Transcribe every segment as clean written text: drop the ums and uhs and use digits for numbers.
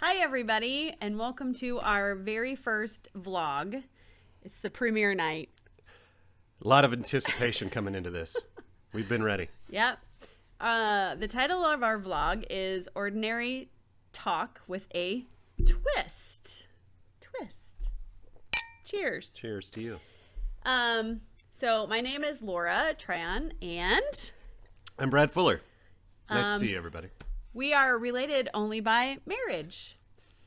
Hi, everybody, and welcome to our very first vlog. It's the premiere night. A lot of anticipation coming into this. We've been ready. Yep. The title of our vlog is Ordinary Talk with a Twist. Twist. Cheers. Cheers to you. So my name is Laura Tran, and I'm Brad Fuller. Nice to see you, everybody. we are related only by marriage.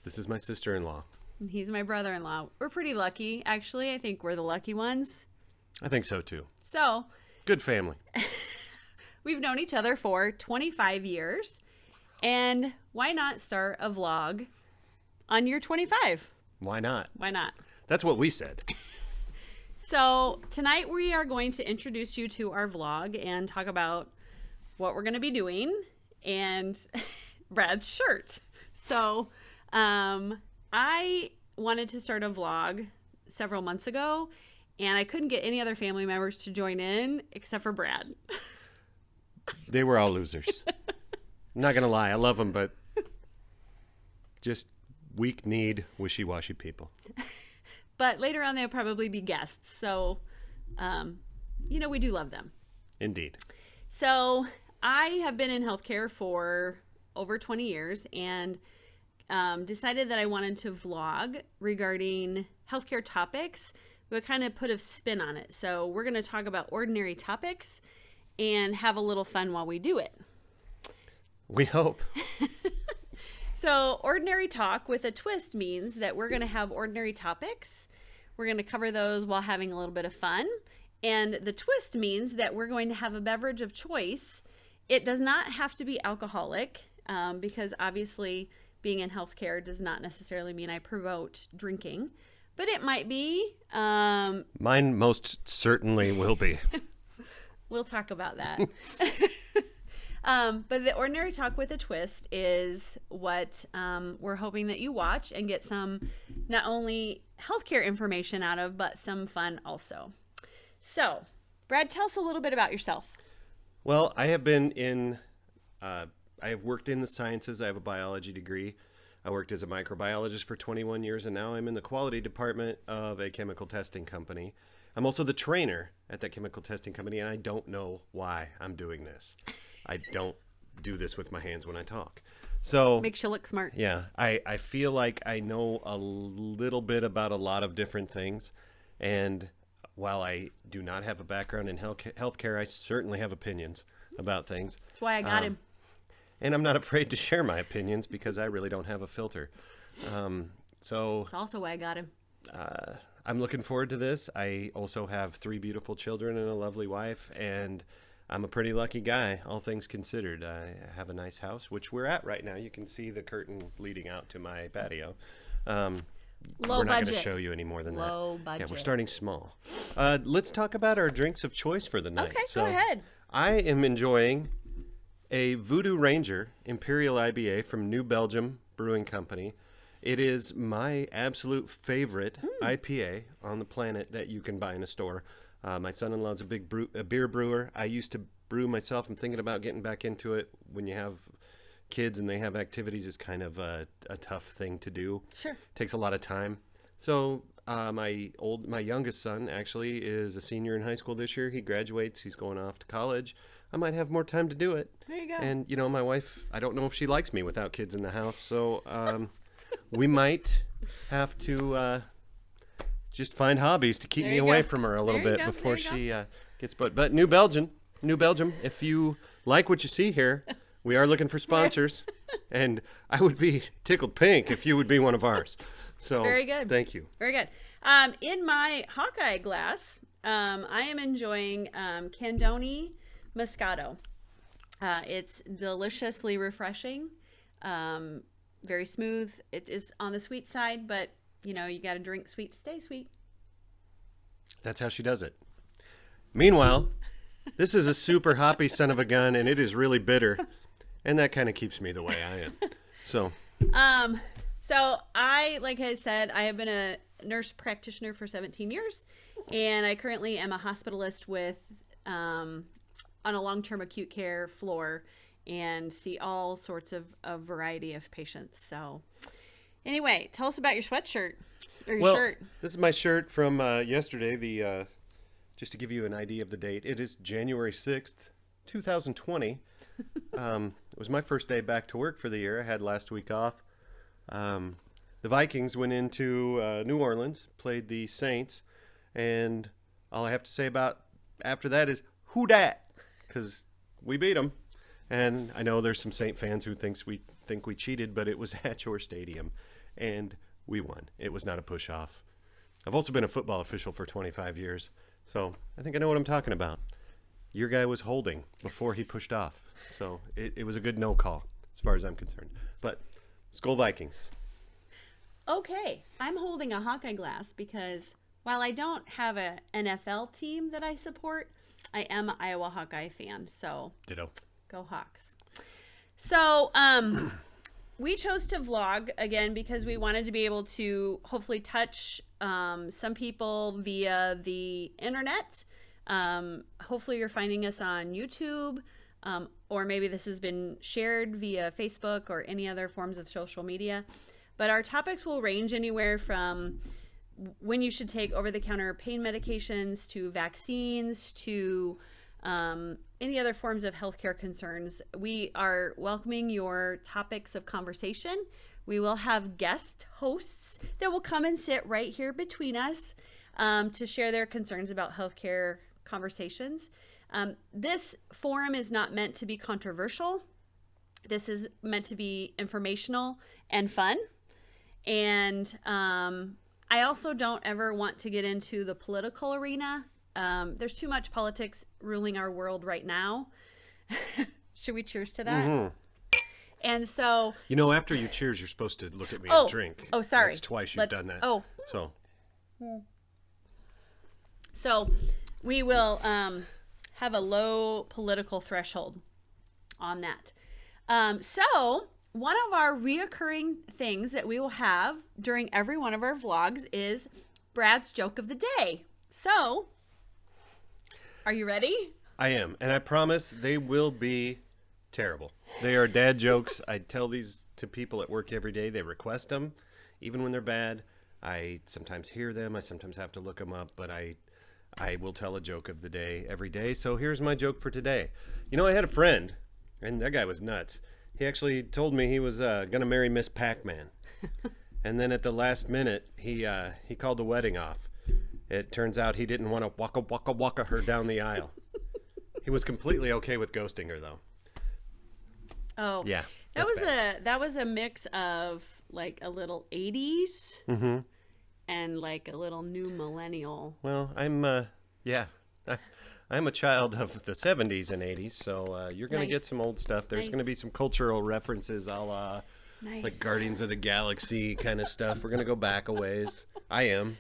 This is my sister-in-law. And he's my brother-in-law. We're pretty lucky, actually. I think we're the lucky ones. I think so, too. So Good family. we've known each other for 25 years. And why not start a vlog on year 25? Why not? Why not? That's what we said. So tonight we are going to introduce you to our vlog and talk about what we're going to be doing and Brad's shirt. So I wanted to start a vlog several months ago, and I couldn't get any other family members to join in except for Brad. They were all losers. I'm not going to lie. I love them, but just weak-kneed, wishy-washy people. But later on, they'll probably be guests. So, we do love them. Indeed. So I have been in healthcare for over 20 years and decided that I wanted to vlog regarding healthcare topics, but kind of put a spin on it. So we're going to talk about ordinary topics and have a little fun while we do it. We hope. So ordinary talk with a twist means that we're going to have ordinary topics. We're going to cover those while having a little bit of fun. And the twist means that we're going to have a beverage of choice. It does not have to be alcoholic because obviously being in healthcare does not necessarily mean I promote drinking. But it might be. Mine most certainly will be. We'll talk about that. But the Ordinary Talk with a Twist is what we're hoping that you watch and get some not only healthcare information out of, but some fun also. So, Brad, tell us a little bit about yourself. Well, I have been in, I have worked in the sciences. I have a biology degree. I worked as a microbiologist for 21 years, and now I'm in the quality department of a chemical testing company. I'm also the trainer at that chemical testing company, and I don't know why I'm doing this. I don't do this with my hands when I talk. So Makes you look smart. yeah, I feel like I know a little bit about a lot of different things. And while I do not have a background in healthcare, I certainly have opinions about things. That's why I got him. And I'm not afraid to share my opinions because I really don't have a filter. So That's also why I got him. I'm looking forward to this. I also have 3 beautiful children and a lovely wife, and I'm a pretty lucky guy, all things considered. I have a nice house, which we're at right now. You can see the curtain leading out to my patio. Low We're not going budget. to show you any more than that. Low budget. Yeah, we're starting small. Let's talk about our drinks of choice for the night. Okay, go ahead. I am enjoying a Voodoo Ranger Imperial IBA from New Belgium Brewing Company. It is my absolute favorite IPA on the planet that you can buy in a store. My son-in-law's a beer brewer. I used to brew myself. I'm thinking about getting back into it. When you have kids and they have activities, it's kind of a tough thing to do. Sure. Takes a lot of time. So my youngest son actually is a senior in high school this year. He graduates. He's going off to college. I might have more time to do it. There you go. And my wife, I don't know if she likes me without kids in the house. So we might have to just find hobbies to keep There me you away go. from her a little There you bit go. before There you she gets. But New Belgium, if you like what you see here, we are looking for sponsors, and I would be tickled pink if you would be one of ours. So Very good. Thank you. Very good. In my Hawkeye glass, I am enjoying Candoni Moscato. It's deliciously refreshing, very smooth. It is on the sweet side, but you got to drink sweet to stay sweet. That's how she does it. Meanwhile, this is a super hoppy son of a gun, and it is really bitter, and that kind of keeps me the way I am. So Like I said, I have been a nurse practitioner for 17 years, and I currently am a hospitalist with on a long-term acute care floor and see all sorts of a variety of patients. So Anyway, tell us about your sweatshirt or your Well, shirt. this is my shirt from yesterday. Just to give you an idea of the date, it is January 6th, 2020. It was my first day back to work for the year. I had last week off. The Vikings went into New Orleans, played the Saints, and all I have to say about after that is, who dat? Because we beat them. And I know there's some Saint fans who think we cheated, but it was at your stadium, and we won. It was not a push-off. I've also been a football official for 25 years, so I think I know what I'm talking about. Your guy was holding before he pushed off, so it was a good no call as far as I'm concerned. But Skol Vikings. Okay, I'm holding a Hawkeye glass because while I don't have a NFL team that I support, I am an Iowa Hawkeye fan, so Ditto. go Hawks. So, we chose to vlog again because we wanted to be able to hopefully touch some people via the internet. Hopefully you're finding us on YouTube, or maybe this has been shared via Facebook or any other forms of social media. But our topics will range anywhere from when you should take over-the-counter pain medications to vaccines to any other forms of healthcare concerns. We are welcoming your topics of conversation. We will have guest hosts that will come and sit right here between us to share their concerns about healthcare conversations. This forum is not meant to be controversial. This is meant to be informational and fun. And I also don't ever want to get into the political arena. There's too much politics ruling our world right now. Should we cheers to that? Mm-hmm. And so, After you cheers, you're supposed to look at me and drink. Oh, sorry. That's twice you've done that. Oh. So we will have a low political threshold on that. So one of our reoccurring things that we will have during every one of our vlogs is Brad's joke of the day. So, are you ready? I am, and I promise they will be terrible. They are dad jokes. I tell these to people at work every day. They request them, even when they're bad. I sometimes hear them. I sometimes have to look them up, but I will tell a joke of the day every day. So here's my joke for today. I had a friend, and that guy was nuts. He actually told me he was going to marry Miss Pac-Man. And then at the last minute, he called the wedding off. It turns out he didn't want to waka her down the aisle. He was completely okay with ghosting her, though. Oh, yeah. That was a mix of like a little 80s and like a little new millennial. Well, I'm a child of the 70s and 80s, so you're going to get some old stuff. There's going to be some cultural references, a la like Guardians of the Galaxy kind of stuff. We're going to go back a ways. I am.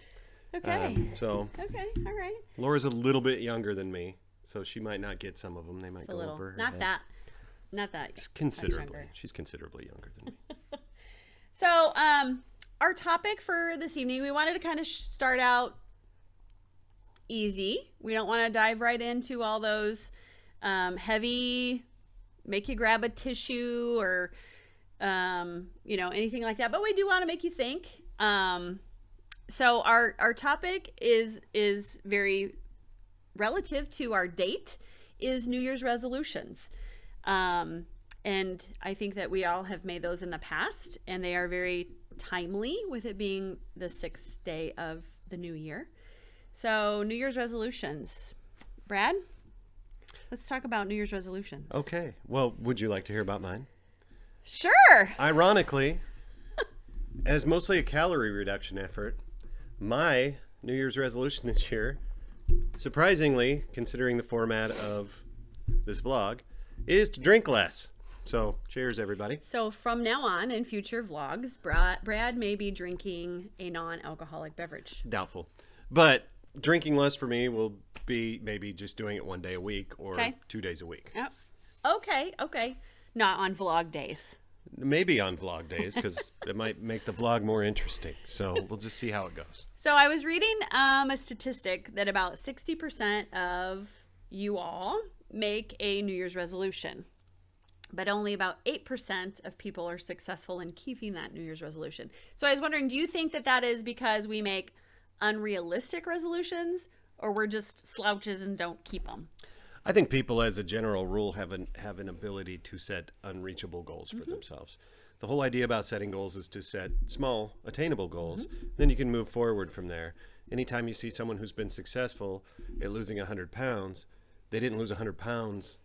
Okay. Okay, all right. Laura's a little bit younger than me, so she might not get some of them. They might It's a go little, over her not head. that. Not that. Considerably. Much younger. She's considerably younger than me. So, our topic for this evening, we wanted to kind of start out easy. We don't want to dive right into all those heavy, make you grab a tissue or, anything like that. But we do want to make you think. So our topic is very relative to our date, is New Year's resolutions. And I think that we all have made those in the past, and they are very timely with it being the 6th day of the new year. So New Year's resolutions. Brad, let's talk about New Year's resolutions. Okay. Well, would you like to hear about mine? Sure. Ironically, as mostly a calorie reduction effort, my New Year's resolution this year, surprisingly, considering the format of this vlog, is to drink less. So, cheers, everybody. So, from now on, in future vlogs, Brad may be drinking a non-alcoholic beverage. Doubtful. But drinking less for me will be maybe just doing it one day a week or 2 days a week. Oh, okay. Not on vlog days. Maybe on vlog days, because it might make the vlog more interesting. So, we'll just see how it goes. So, I was reading a statistic that about 60% of you all make a New Year's resolution. but only about 8% of people are successful in keeping that New Year's resolution. So I was wondering, do you think that that is because we make unrealistic resolutions, or we're just slouches and don't keep them? I think people, as a general rule, have an ability to set unreachable goals for themselves. The whole idea about setting goals is to set small, attainable goals. Then you can move forward from there. Anytime you see someone who's been successful at losing 100 pounds, they didn't lose 100 pounds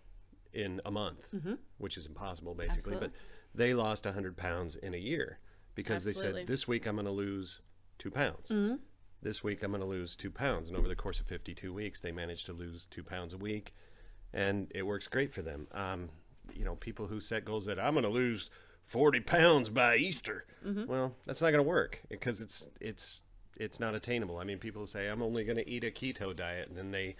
in a month, which is impossible, basically. Absolutely. But they lost 100 pounds in a year because they Absolutely. said, this week I'm going to lose 2 pounds. This week I'm going to lose 2 pounds. And over the course of 52 weeks, they managed to lose 2 pounds a week. And it works great for them. People who set goals that I'm going to lose 40 pounds by Easter. Well, that's not going to work because it's not attainable. I mean, people who say I'm only going to eat a keto diet, and then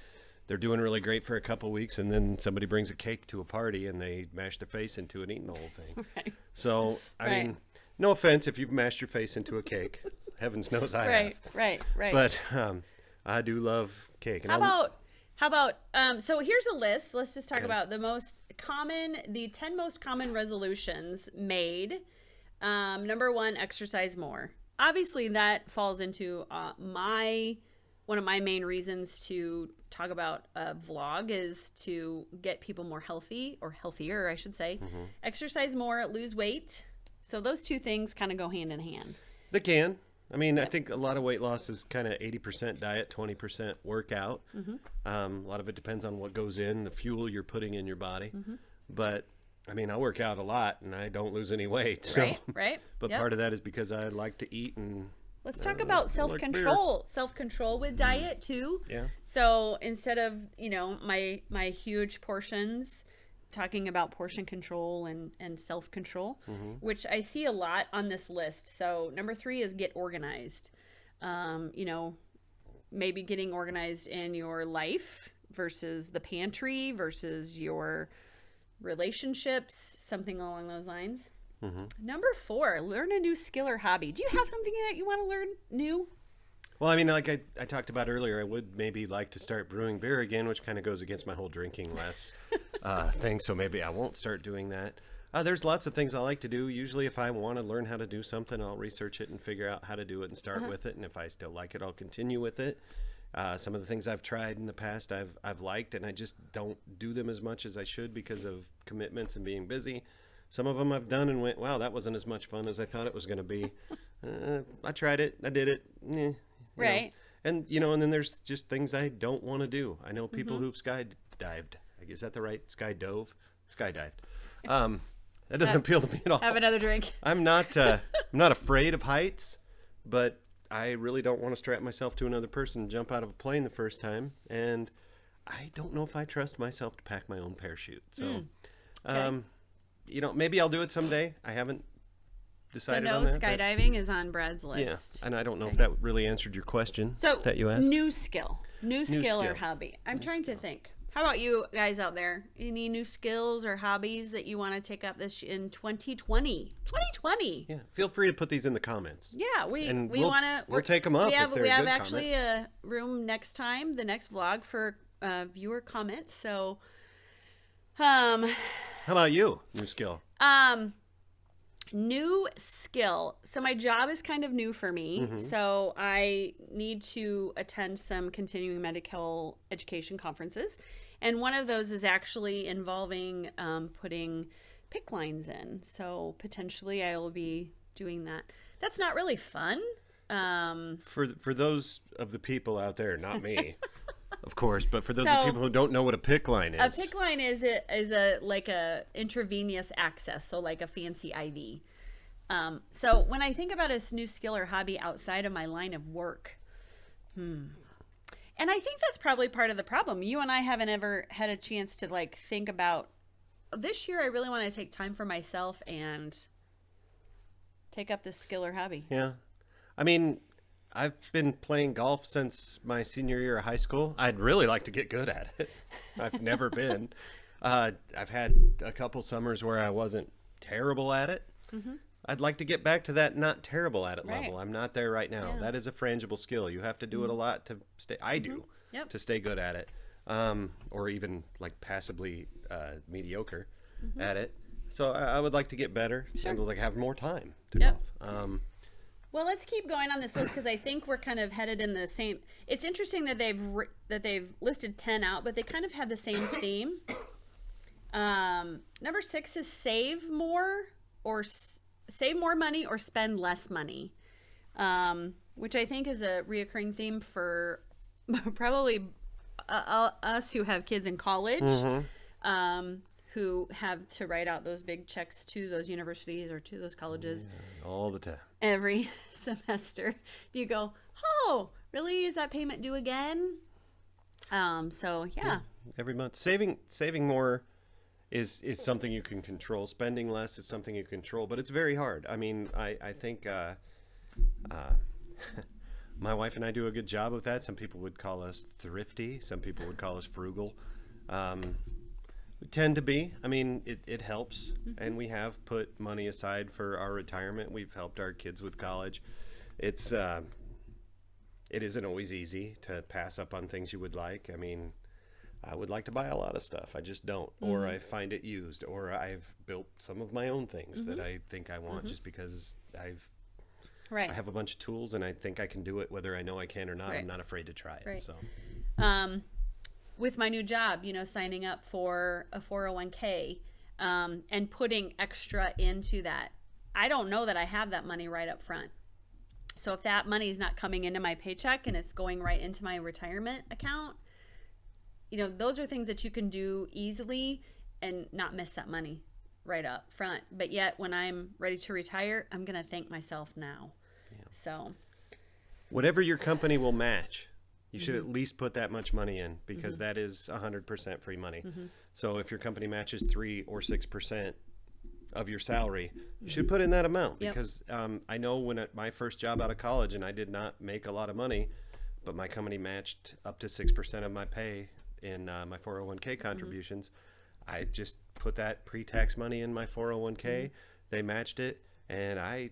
they're doing really great for a couple weeks, and then somebody brings a cake to a party and they mash their face into it, eating the whole thing. Right. So I Right. mean, no offense if you've mashed your face into a cake. Heavens knows I have. Right. But I do love cake. And How about so here's a list. Let's just talk about the 10 most common resolutions made. Number 1, exercise more. Obviously that falls into one of my main reasons to talk about a vlog is to get people more healthy, or healthier, I should say. Exercise more, lose weight. So those two things kind of go hand in hand. They can. I mean, I think a lot of weight loss is kind of 80% diet, 20% workout. A lot of it depends on what goes in, the fuel you're putting in your body. But I mean, I work out a lot and I don't lose any weight. So. Right. But Yep. part of that is because I like to eat and. Let's talk about self-control. Self-control with diet too. Yeah. So instead of, my huge portions, talking about portion control and self-control, which I see a lot on this list. So number 3 is get organized. Maybe getting organized in your life versus the pantry versus your relationships, something along those lines. Number 4, learn a new skill or hobby. Do you have something that you want to learn new? Well, I mean, like I talked about earlier, I would maybe like to start brewing beer again, which kind of goes against my whole drinking less thing. So maybe I won't start doing that. There's lots of things I like to do. Usually if I want to learn how to do something, I'll research it and figure out how to do it and start with it. And if I still like it, I'll continue with it. Some of the things I've tried in the past, I've liked, and I just don't do them as much as I should because of commitments and being busy. Some of them I've done and went, wow, that wasn't as much fun as I thought it was going to be. I tried it. I did it. Right. And then there's just things I don't want to do. I know people who've skydived. Is that the right? Skydived. That doesn't appeal to me at all. Have another drink. I'm not afraid of heights, but I really don't want to strap myself to another person and jump out of a plane the first time. And I don't know if I trust myself to pack my own parachute. So, Okay. Maybe I'll do it someday. I haven't decided So on that. but- skydiving is on Brad's Yeah, list. and I don't know if that really answered your question So that you asked. new skill or skill. hobby. I'm trying to think. How about you guys out there? Any new skills or hobbies that you want to take up in 2020? 2020. Yeah, feel free to put these in the comments. Yeah, we And want to. we'll take 'em up We if have they're we a have good actually a room next time, the next vlog for viewer comments. So, How about you? New skill. New skill. So my job is kind of new for me. So I need to attend some continuing medical education conferences. And one of those is actually involving putting PICC lines in. So potentially I will be doing that. That's not really fun. For those of the people out there, not me, of course, but for those So- of the people who don't know what a PICC line A is. PICC line is a like a intravenous access, so like a fancy IV. So when I think about a new skill or hobby outside of my line of work, and I think that's probably part of the problem. You and I haven't ever had a chance to like think about this year. I really want to take time for myself and take up this skill or hobby. Yeah. I mean, I've been playing golf since my senior year of high school. I'd really like to get good at it. I've never been. I've had a couple summers where I wasn't terrible at it. I'd like to get back to that not terrible at it Right. level. I'm not there right now. Yeah. That is a frangible skill. You have to do it a lot to stay. I do Yep. to stay good at it, or even like passably mediocre at it. So I would like to get better. Sure. I would like to have more time to Yep. golf. Well, let's keep going on this list because I think we're kind of headed in the same. It's interesting that they've listed 10 out, but they kind of have the same theme. Number 6 is save more money or spend less money, which I think is a reoccurring theme for probably us who have kids in college, who have to write out those big checks to those universities or to those colleges. All the time. Every semester. You go, oh, really? Is that payment due again? So yeah. Every month. Saving more is something you can control. Spending less is something you control, but it's very hard. I mean, I think my wife and I do a good job of that. Some people would call us thrifty. Some people would call us frugal. We tend to be. I mean, it helps, and we have put money aside for our retirement. We've helped our kids with college. It isn't always easy to pass up on things you would like. I mean, I would like to buy a lot of stuff. I just don't, or I find it used, or I've built some of my own things that I think I want just because I have a bunch of tools and I think I can do it whether I know I can or not. Right. I'm not afraid to try it. Right. So. With my new job, signing up for a 401k and putting extra into that. I don't know that I have that money right up front. So if that money is not coming into my paycheck and it's going right into my retirement account, those are things that you can do easily and not miss that money right up front. But yet when I'm ready to retire, I'm going to thank myself now. Yeah. So whatever your company will match, you should at least put that much money in because that is 100% free money. So if your company matches 3 or 6% of your salary, you should put in that amount because I know when at my first job out of college and I did not make a lot of money, but my company matched up to 6% of my pay in my 401k contributions. I just put that pre-tax money in my 401k. They matched it, and I'm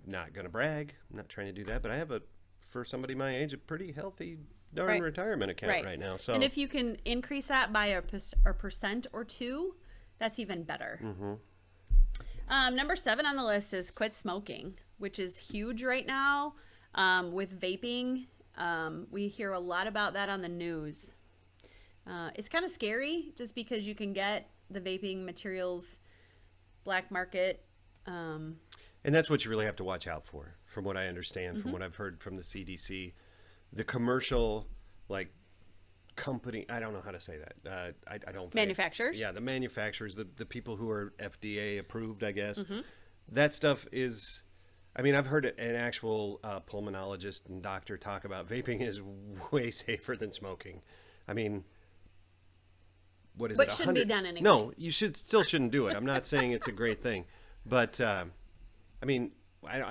not going to brag. I'm not trying to do that, but I have for somebody my age, a pretty healthy darn retirement account right now. So, and if you can increase that by a percent or 2, that's even better. Number 7 on the list is quit smoking, which is huge right now with vaping. We hear a lot about that on the news. It's kind of scary just because you can get the vaping materials black market. And that's what you really have to watch out for, from what I understand, from what I've heard from the CDC. The commercial, company, I don't know how to say that. I don't. Manufacturers? Yeah, the manufacturers, the people who are FDA approved, I guess. That stuff is, I've heard an actual pulmonologist and doctor talk about vaping is way safer than smoking. What is but it? Shouldn't be done anyway. No, you still shouldn't do it. I'm not saying it's a great thing, but I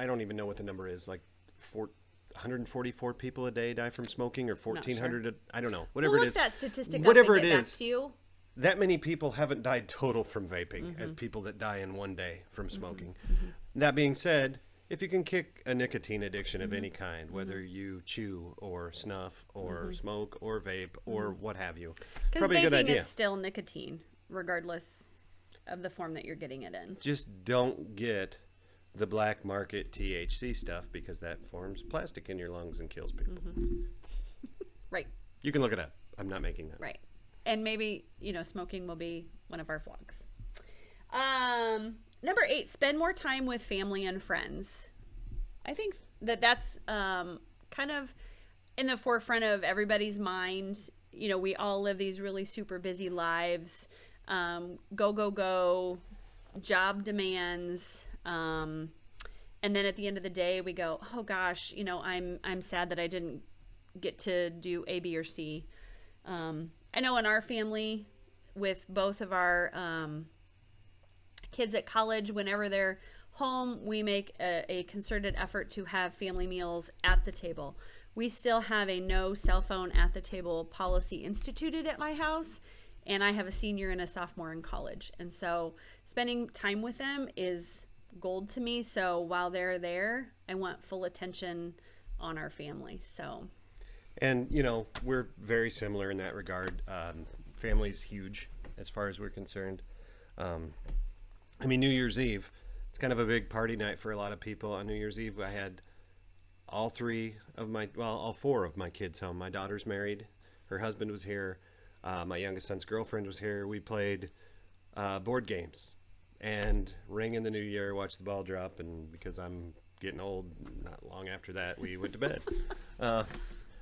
don't even know what the number is. 144 people a day die from smoking, or 1,400. Sure. I don't know. Whatever it is. Look that statistic whatever up and it get is. Back to you. That many people haven't died total from vaping as people that die in one day from smoking. That being said, if you can kick a nicotine addiction of any kind, whether you chew or snuff or smoke or vape or what have you, because probably a good vaping idea. is still nicotine, regardless of the form that you're getting it in. Just don't get the black market THC stuff because that forms plastic in your lungs and kills people. Right. You can look it up. I'm not making that. Right. And maybe, smoking will be one of our vlogs. Number 8, spend more time with family and friends. I think that's kind of in the forefront of everybody's mind. We all live these really super busy lives. Go, job demands. And then at the end of the day, we go, oh gosh, I'm sad that I didn't get to do A, B, or C. I know in our family, with both of our kids at college, whenever they're home, we make a concerted effort to have family meals at the table. We still have a no cell phone at the table policy instituted at my house, and I have a senior and a sophomore in college. And so spending time with them is gold to me. So while they're there, I want full attention on our family. So, and we're very similar in that regard. Family's huge as far as we're concerned. I mean, New Year's Eve, it's kind of a big party night for a lot of people. On New Year's Eve, I had all four of my kids home. My daughter's married. Her husband was here. My youngest son's girlfriend was here. We played board games and ring in the new year, watched the ball drop. And because I'm getting old, not long after that, we went to bed. Not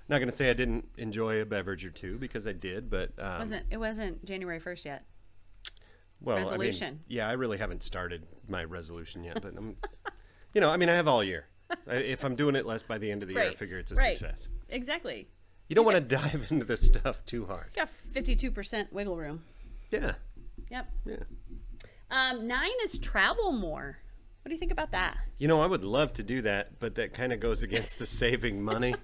going to say I didn't enjoy a beverage or two, because I did, but It wasn't January 1st yet. well, Resolution. I really haven't started my resolution yet, but I have all year. If I'm doing it less by the end of the year, I Right. figure it's a Right. success. Exactly. You don't want to dive into this stuff too hard. Got 52% wiggle room. Yeah. Yep. Yeah. 9 is travel more. What do you think about that? I would love to do that, but that kind of goes against the saving money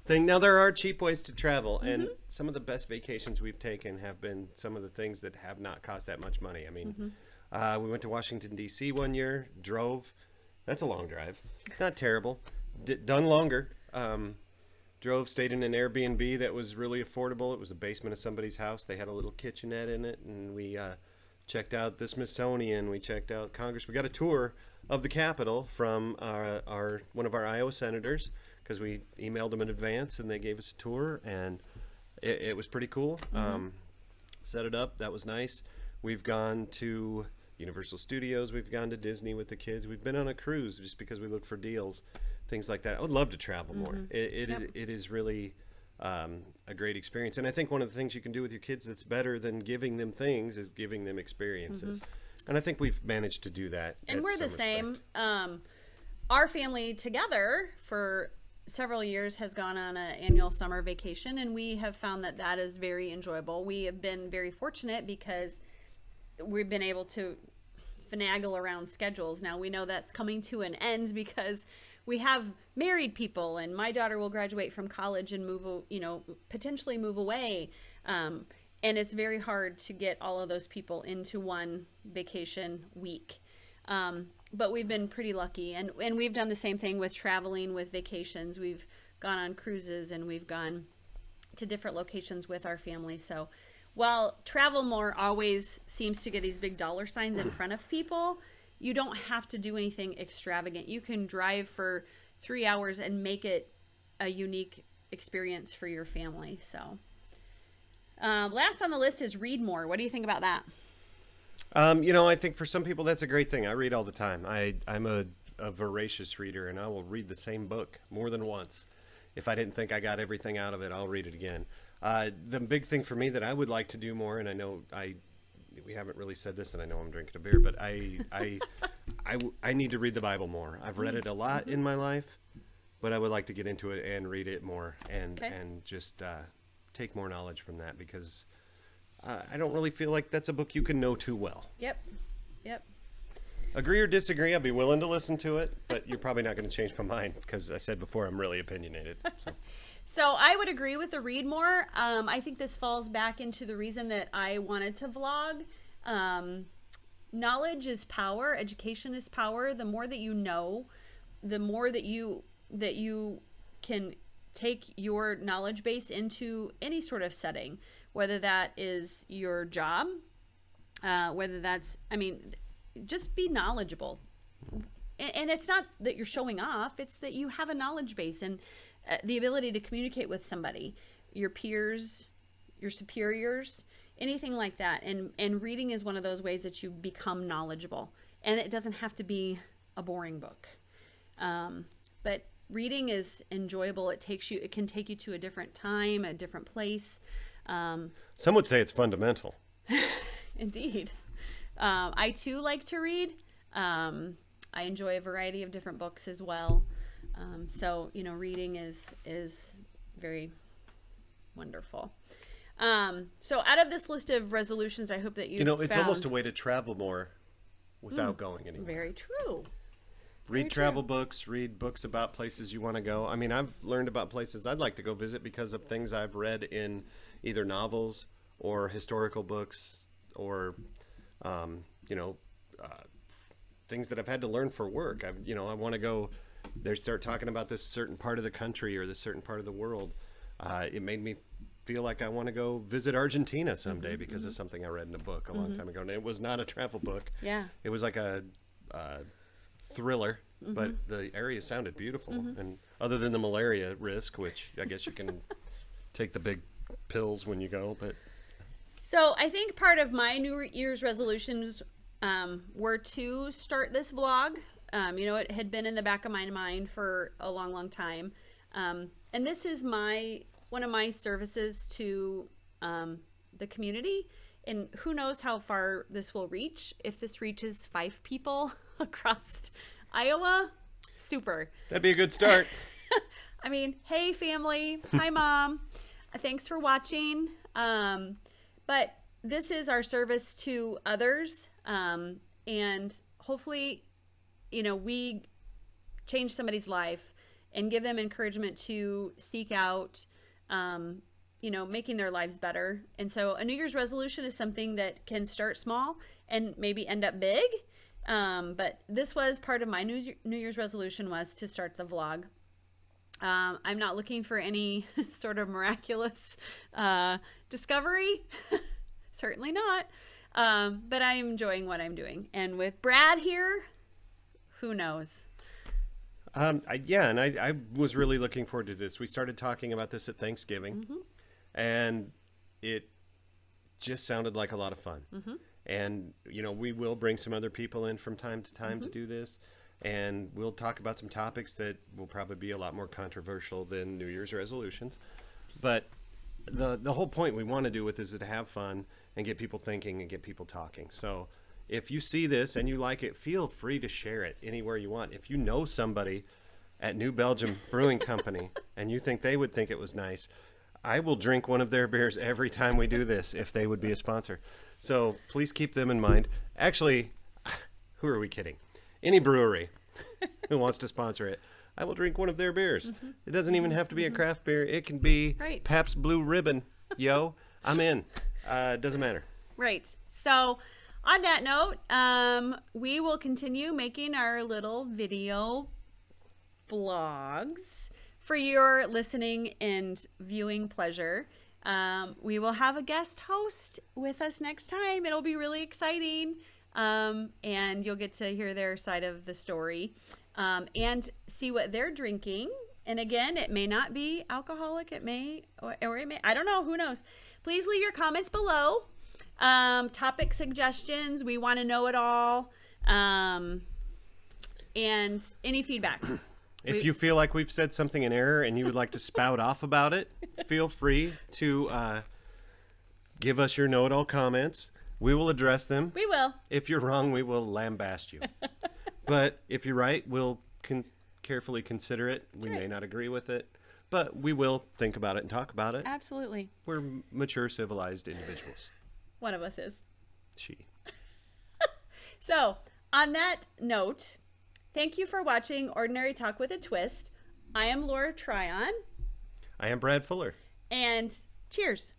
thing. Now, there are cheap ways to travel, and some of the best vacations we've taken have been some of the things that have not cost that much money. I mean, we went to Washington, D.C. one year, drove. That's a long drive. Not terrible. Done longer. Drove, stayed in an Airbnb that was really affordable. It was a basement of somebody's house. They had a little kitchenette in it, and we checked out the Smithsonian. We checked out Congress. We got a tour of the Capitol from one of our Iowa senators, because we emailed them in advance, and they gave us a tour, and it was pretty cool. Set it up. That was nice. We've gone to Universal Studios. We've gone to Disney with the kids. We've been on a cruise just because we look for deals, things like that. I would love to travel more. It is really a great experience. And I think one of the things you can do with your kids that's better than giving them things is giving them experiences. And I think we've managed to do that. And we're the same. Our family together for several years has gone on an annual summer vacation, and we have found that that is very enjoyable. We have been very fortunate because we've been able to finagle around schedules. Now we know that's coming to an end because we have married people, and my daughter will graduate from college and potentially move away. And it's very hard to get all of those people into one vacation week. But we've been pretty lucky, and we've done the same thing with traveling with vacations. We've gone on cruises, and we've gone to different locations with our family. So while travel more always seems to get these big dollar signs in front of people, you don't have to do anything extravagant. You can drive for 3 hours and make it a unique experience for your family. So last on the list is read more. What do you think about that? I think for some people that's a great thing. I read all the time. I'm a voracious reader, and I will read the same book more than once. If I didn't think I got everything out of it, I'll read it again. The big thing for me that I would like to do more, and I know we haven't really said this, and I know I'm drinking a beer, but I need to read the Bible more. I've read it a lot in my life, but I would like to get into it and read it more, and just take more knowledge from that, because I don't really feel like that's a book you can know too well. Yep. Agree or disagree, I'll be willing to listen to it, but you're probably not going to change my mind, because I said before I'm really opinionated. So I would agree with the read more. I think this falls back into the reason that I wanted to vlog. Knowledge is power. Education is power. The more that you know, the more that you can take your knowledge base into any sort of setting, whether that is your job, whether that's, just be knowledgeable. And it's not that you're showing off, it's that you have a knowledge base and the ability to communicate with somebody, your peers, your superiors, anything like that. And reading is one of those ways that you become knowledgeable. And it doesn't have to be a boring book. But reading is enjoyable. It can take you to a different time, a different place. Some would say it's fundamental. Indeed. I too like to read. I enjoy a variety of different books as well. So, reading is very wonderful. So out of this list of resolutions, I hope that you it's almost a way to travel more without going anywhere. Very true. Read travel books, read books about places you want to go. I've learned about places I'd like to go visit because of things I've read in either novels or historical books or, things that I've had to learn for work. I want to go, they start talking about this certain part of the country or this certain part of the world. It made me feel like I want to go visit Argentina someday because of something I read in a book a long time ago. And it was not a travel book. Yeah. It was like a thriller, but the area sounded beautiful. And other than the malaria risk, which I guess you can take the big pills when you go, but So I think part of my New Year's resolutions were to start this vlog. It had been in the back of my mind for a long, long time. And this is one of my services to the community. And who knows how far this will reach. If this reaches 5 people across Iowa, super. that'd be a good start. I mean, hey family, hi mom, thanks for watching. But this is our service to others, and hopefully, we change somebody's life and give them encouragement to seek out, making their lives better. And so a New Year's resolution is something that can start small and maybe end up big. But this was part of my New Year's resolution, was to start the vlog. I'm not looking for any sort of miraculous discovery. Certainly not. But I'm enjoying what I'm doing. And with Brad here, who knows? I was really looking forward to this. We started talking about this at Thanksgiving, and it just sounded like a lot of fun. And, we will bring some other people in from time to time to do this. And we'll talk about some topics that will probably be a lot more controversial than New Year's resolutions. But the whole point we want to do with this is to have fun and get people thinking and get people talking. So if you see this and you like it, feel free to share it anywhere you want. If you know somebody at New Belgium Brewing Company and you think they would think it was nice, I will drink one of their beers every time we do this if they would be a sponsor. So please keep them in mind. Actually, who are we kidding? Any brewery who wants to sponsor it, I will drink one of their beers. It doesn't even have to be a craft beer. It can be Right. Pabst Blue Ribbon. Yo, I'm in. Doesn't matter. Right. So on that note, we will continue making our little video blogs for your listening and viewing pleasure. We will have a guest host with us next time. It'll be really exciting. And you'll get to hear their side of the story, and see what they're drinking. And again, it may not be alcoholic. It may, or it may, I don't know. Who knows? Please leave your comments below. Topic suggestions. We want to know it all. And any feedback. If you feel like we've said something in error and you would like to spout off about it, feel free to give us your know-it-all comments. We will address them. We will. If you're wrong, we will lambaste you. But if you're right, we'll carefully consider it. We may not agree with it, but we will think about it and talk about it. Absolutely. We're mature, civilized individuals. One of us is. She. So, on that note, thank you for watching Ordinary Talk with a Twist. I am Laura Tryon. I am Brad Fuller. And cheers.